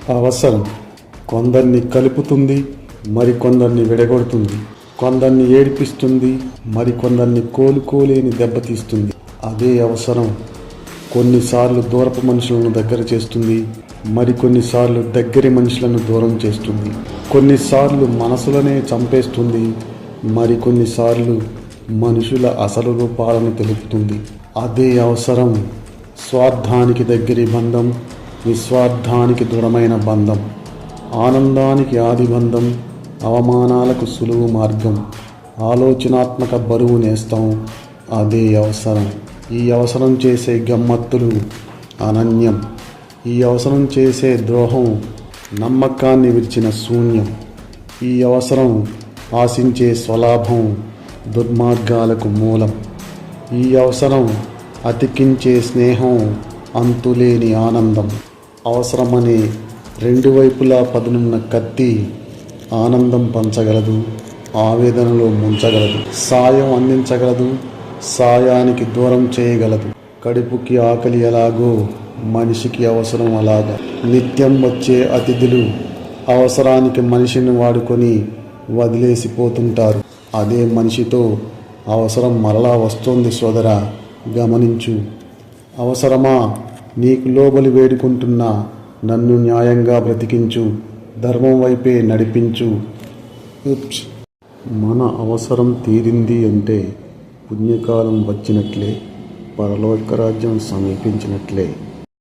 అవసరం కొందరిని కలుపుతుంది, మరికొందరిని విడగొడుతుంది. కొందరిని ఏడిపిస్తుంది, మరికొందరిని కోలుకోలేని దెబ్బతీస్తుంది. అదే అవసరం కొన్నిసార్లు దూరపు మనుషులను దగ్గర చేస్తుంది, మరికొన్నిసార్లు దగ్గరి మనుషులను దూరం చేస్తుంది. కొన్నిసార్లు మనసులనే చంపేస్తుంది, మరికొన్నిసార్లు మనుషుల అసలు రూపాలను తెలుపుతుంది. అదే అవసరం స్వార్థానికి దగ్గరి బంధం, నిస్వార్థానికి దృఢమైన బంధం, ఆనందానికి ఆది బంధం, అవమానాలకు సులువు మార్గం, ఆలోచనాత్మక బరువు నేస్తాం. అదే అవసరం. ఈ అవసరం చేసే గమ్మత్తులు అనన్యం. ఈ అవసరం చేసే ద్రోహం నమ్మకాన్ని విరిచిన శూన్యం. ఈ అవసరం ఆశించే స్వలాభం దుర్మార్గాలకు మూలం. ఈ అవసరం అతికించే స్నేహం అంతులేని ఆనందం. అవసరమనే రెండు వైపులా పదునున్న కత్తి ఆనందం పంచగలదు, ఆవేదనలో ముంచగలదు, సాయం అందించగలదు, సాయానికి దూరం చేయగలదు. కడుపుకి ఆకలి ఎలాగో మనిషికి అవసరం అలాగా. నిత్యం వచ్చే అతిథులు అవసరానికి మనిషిని వాడుకొని వదిలేసిపోతుంటారు. అదే మనిషితో అవసరం మరలా వస్తోంది సోదరా, గమనించు. అవసరమా, నీకు లోబలి వేడుకుంటున్నా నన్ను న్యాయంగా బ్రతికించు, ధర్మం వైపే నడిపించు. మన అవసరం తీరింది అంటే పుణ్యకాలం వచ్చినట్లే, పరలోక రాజ్యం సమీపించినట్లే.